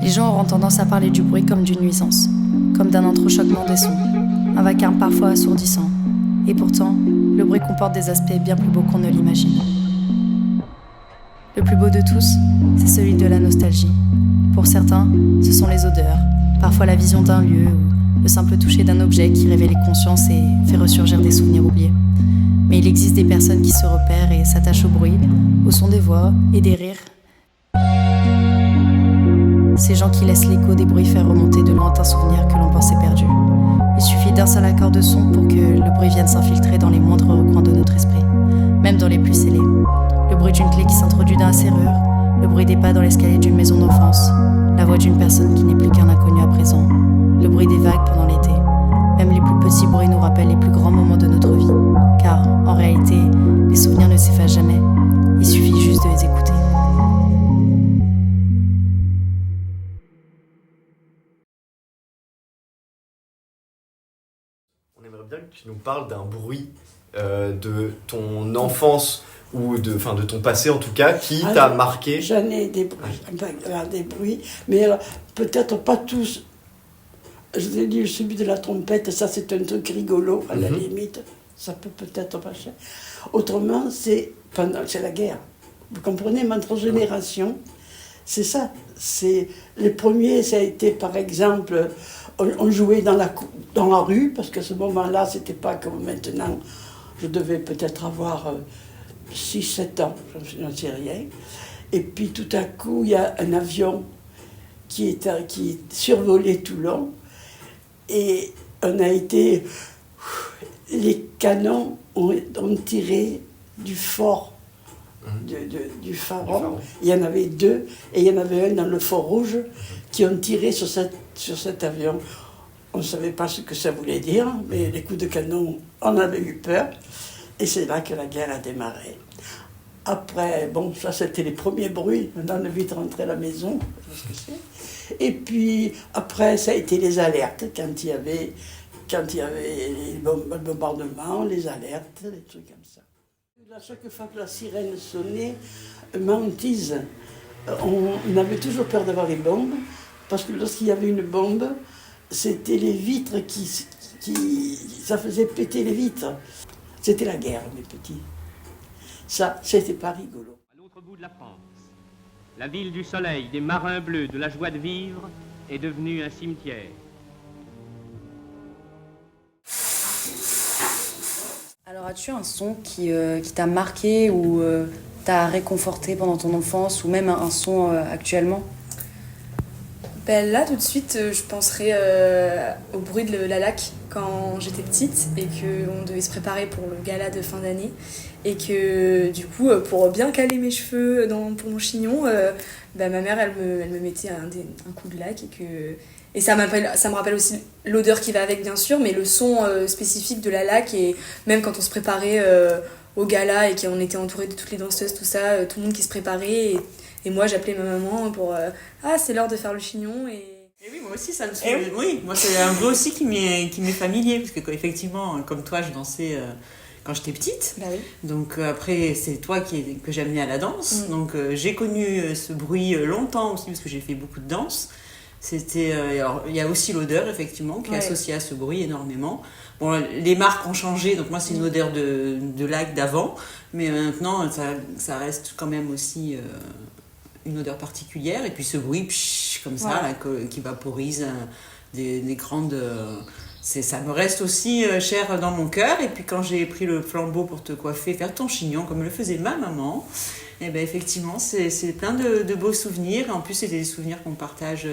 Les gens auront tendance à parler du bruit comme d'une nuisance, comme d'un entrechoquement des sons, un vacarme parfois assourdissant. Et pourtant, le bruit comporte des aspects bien plus beaux qu'on ne l'imagine. Le plus beau de tous, c'est celui de la nostalgie. Pour certains, ce sont les odeurs, parfois la vision d'un lieu ou le simple toucher d'un objet qui réveille les consciences et fait ressurgir des souvenirs oubliés. Mais il existe des personnes qui se repèrent et s'attachent au bruit, au son des voix et des rires. Ces gens qui laissent l'écho des bruits faire remonter de lointains souvenirs que l'on pensait perdus. Il suffit d'un seul accord de son pour que le bruit vienne s'infiltrer dans les moindres recoins de notre esprit, même dans les plus scellés. Le bruit d'une clé qui s'introduit dans la serrure, le bruit des pas dans l'escalier d'une maison d'enfance, la voix d'une personne qui n'est plus qu'un inconnu à présent, le bruit des vagues pendant l'été. Même les plus petits bruits nous rappellent les plus grands moments de notre vie, car, en réalité, les souvenirs ne s'effacent jamais. Il suffit juste de les écouter. On aimerait bien que tu nous parles d'un bruit de ton enfance ou de ton passé en tout cas, qui t'a marqué. J'en ai des bruits, mais alors, peut-être pas tous. Je vous ai dit, celui de la trompette, ça c'est un truc rigolo, à la limite, ça peut peut-être marcher. Autrement, c'est la guerre. Vous comprenez, notre génération, c'est ça. Les premiers, ça a été par exemple, on jouait dans la rue, parce qu'à ce moment-là, c'était pas comme maintenant. Je devais peut-être avoir 6-7 ans, je n'en sais rien. Et puis tout à coup, il y a un avion qui survolait Toulon. Et on a été... Les canons ont tiré du fort, du pharaon. Il y en avait 2, et il y en avait un dans le fort rouge, qui ont tiré sur cet avion. On ne savait pas ce que ça voulait dire, mais les coups de canon, on avait eu peur. Et c'est là que la guerre a démarré. Après, bon, ça c'était les premiers bruits. On est vite rentré à la maison. Et puis après, ça a été les alertes, quand il y avait les bombardements, les alertes, des trucs comme ça. À chaque fois que la sirène sonnait, ma hantise, on avait toujours peur d'avoir les bombes, parce que lorsqu'il y avait une bombe, c'était les vitres ça faisait péter les vitres. C'était la guerre, mes petits. Ça, c'était pas rigolo. À l'autre bout de la France, la ville du soleil, des marins bleus, de la joie de vivre, est devenue un cimetière. Alors, as-tu un son qui t'a marqué ou t'a réconforté pendant ton enfance, ou même un son actuellement ? Ben là, tout de suite, je penserais au bruit de la lac quand j'étais petite et qu'on devait se préparer pour le gala de fin d'année. Et que du coup, pour bien caler mes cheveux pour mon chignon, ma mère, elle me mettait un coup de lac. Et ça me rappelle aussi l'odeur qui va avec, bien sûr, mais le son spécifique de la lac. Et même quand on se préparait au gala et qu'on était entouré de toutes les danseuses, tout ça, tout le monde qui se préparait. Et moi, j'appelais ma maman pour « Ah, c'est l'heure de faire le chignon ». Et oui, moi aussi, ça me souvient. Oui, moi, c'est un bruit aussi qui m'est familier, parce que effectivement, comme toi, je dansais quand j'étais petite. Bah oui. Donc après, c'est toi que j'ai amené à la danse. Donc j'ai connu ce bruit longtemps aussi, parce que j'ai fait beaucoup de danse. Alors, il y a aussi l'odeur, effectivement, qui est associée à ce bruit énormément. Bon, les marques ont changé, donc moi, c'est une odeur de lac d'avant. Mais maintenant, ça reste quand même aussi... une odeur particulière, et puis ce bruit comme ça là, qui vaporise des grandes... ça me reste aussi cher dans mon cœur. Et puis quand j'ai pris le flambeau pour te coiffer, faire ton chignon comme le faisait ma maman, et ben effectivement c'est plein de beaux souvenirs. En plus c'est des souvenirs qu'on partage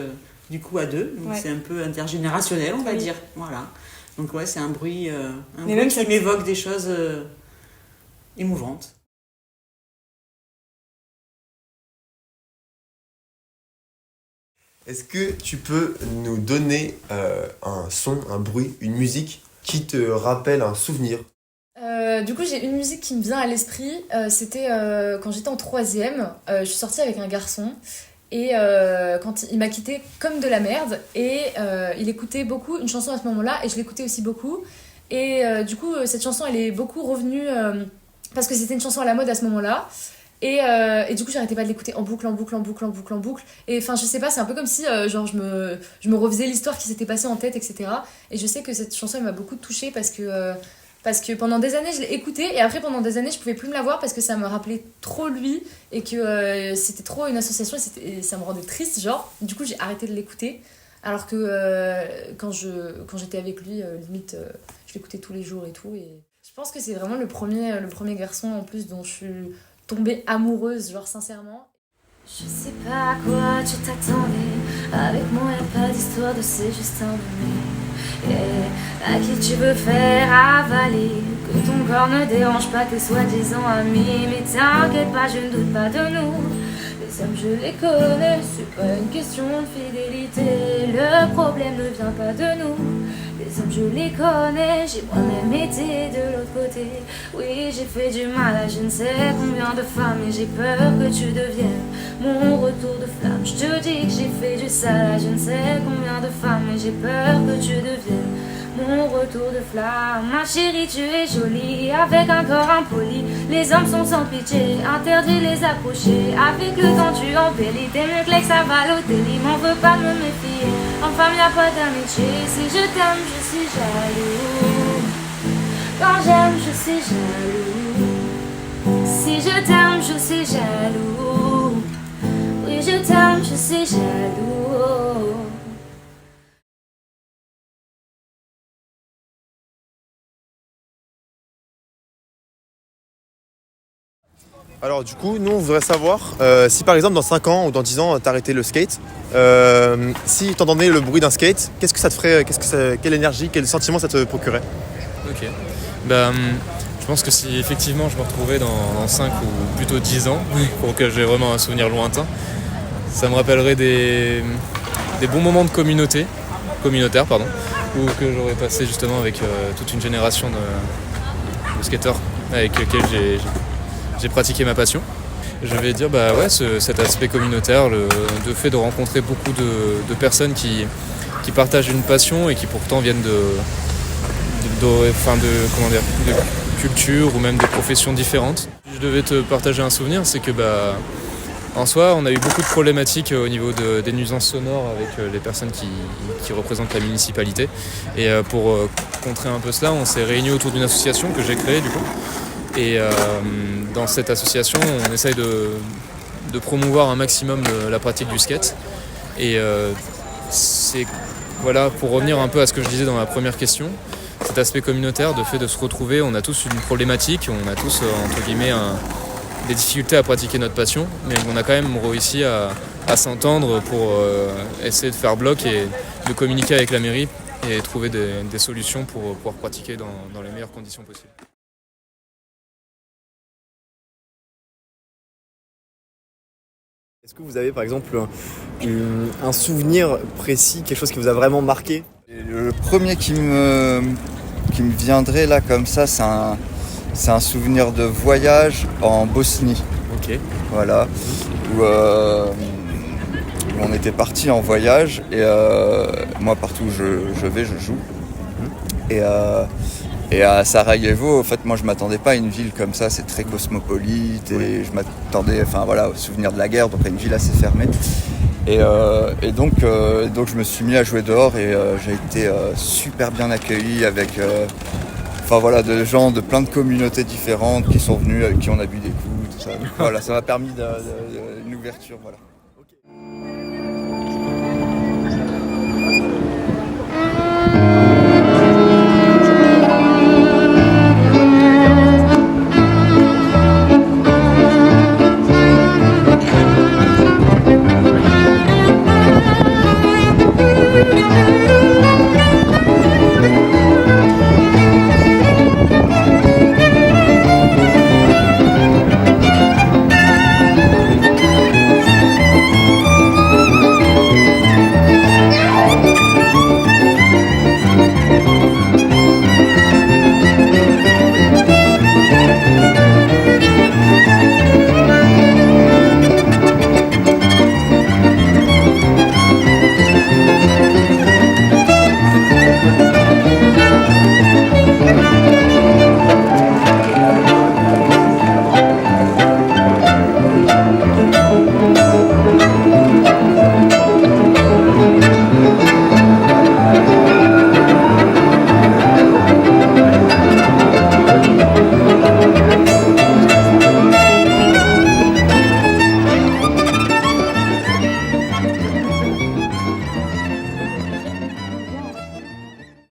du coup à deux, donc c'est un peu intergénérationnel, on va dire. Voilà. Donc c'est un bruit qui m'évoque des choses émouvantes. Est-ce que tu peux nous donner un son, un bruit, une musique qui te rappelle un souvenir ? Du coup, j'ai une musique qui me vient à l'esprit. C'était quand j'étais en 3e. Je suis sortie avec un garçon. Et quand il m'a quittée comme de la merde. Et il écoutait beaucoup une chanson à ce moment-là. Et je l'écoutais aussi beaucoup. Et du coup, cette chanson, elle est beaucoup revenue. Parce que c'était une chanson à la mode à ce moment-là. Et du coup, j'arrêtais pas de l'écouter en boucle. Et enfin, je sais pas, c'est un peu comme si genre je me refaisais l'histoire qui s'était passée en tête, etc. Et je sais que cette chanson, elle m'a beaucoup touchée parce que pendant des années, je l'ai écoutée. Et après, pendant des années, je pouvais plus me la voir parce que ça me rappelait trop lui. Et que c'était trop une association et ça me rendait triste, genre. Du coup, j'ai arrêté de l'écouter. Alors que quand j'étais avec lui, limite, je l'écoutais tous les jours et tout. Et je pense que c'est vraiment le premier garçon en plus dont je suis tombée amoureuse, genre sincèrement. Je sais pas à quoi tu t'attendais. Avec moi y'a pas d'histoire de c'est juste un donné. À qui tu veux faire avaler. Que ton corps ne dérange pas tes soi-disant amis. Mais t'inquiète pas, je ne doute pas de nous. Les hommes je les connais, c'est pas une question de fidélité. Le problème ne vient pas de nous. Les hommes je les connais, j'ai moi-même été de l'autre côté. Oui, j'ai fait du mal à je ne sais combien de femmes. Et j'ai peur que tu deviennes mon retour de flamme. Je te dis que j'ai fait du sale à je ne sais combien de femmes. Et j'ai peur que tu deviennes mon retour de flamme. Ma chérie, tu es jolie, avec un corps impoli. Les hommes sont sans pitié, interdit les approcher. Avec le temps tu embellis, t'es mieux que l'ex à Balotelli. M'en veux pas me méfier, en femme y'a pas d'amitié. Si je t'aime, je suis jaloux. Quand j'aime, je suis jaloux. Si je t'aime, je suis jaloux. Oui, je t'aime, je suis jaloux. Alors du coup, nous on voudrait savoir si par exemple dans 5 ans ou dans 10 ans t'as arrêté le skate, si t'entendais le bruit d'un skate, qu'est-ce que ça te ferait, quelle énergie, quel sentiment ça te procurait? Ok, je pense que si effectivement je me retrouvais dans 5 ou plutôt 10 ans, pour que j'ai vraiment un souvenir lointain, ça me rappellerait des bons moments de communautaire, où que j'aurais passé justement avec toute une génération de skateurs avec lesquels j'ai pratiqué ma passion. Je vais dire cet aspect communautaire, le fait de rencontrer beaucoup de personnes qui partagent une passion et qui pourtant viennent de cultures ou même de professions différentes. Si je devais te partager un souvenir, c'est que en soi, on a eu beaucoup de problématiques au niveau des nuisances sonores avec les personnes qui représentent la municipalité. Et pour contrer un peu cela, on s'est réunis autour d'une association que j'ai créée du coup. Et dans cette association, on essaye de promouvoir un maximum la pratique du skate. Et pour revenir un peu à ce que je disais dans ma première question, cet aspect communautaire, de fait de se retrouver, on a tous une problématique, on a tous, entre guillemets, des difficultés à pratiquer notre passion, mais on a quand même réussi à s'entendre pour essayer de faire bloc et de communiquer avec la mairie et trouver des solutions pour pouvoir pratiquer dans les meilleures conditions possibles. Est-ce que vous avez par exemple un souvenir précis, quelque chose qui vous a vraiment marqué? Le premier qui me viendrait là comme ça, c'est un souvenir de voyage en Bosnie. Ok. Voilà. Où on était parti en voyage et moi partout où je vais, je joue. Et à Sarajevo, en fait, moi je m'attendais pas à une ville comme ça, c'est très cosmopolite et je m'attendais, au souvenir de la guerre, donc à une ville assez fermée. Et donc je me suis mis à jouer dehors et j'ai été super bien accueilli avec de gens de plein de communautés différentes qui sont venus, avec qui on a bu des coups, tout ça. Donc, voilà, ça m'a permis une ouverture, voilà.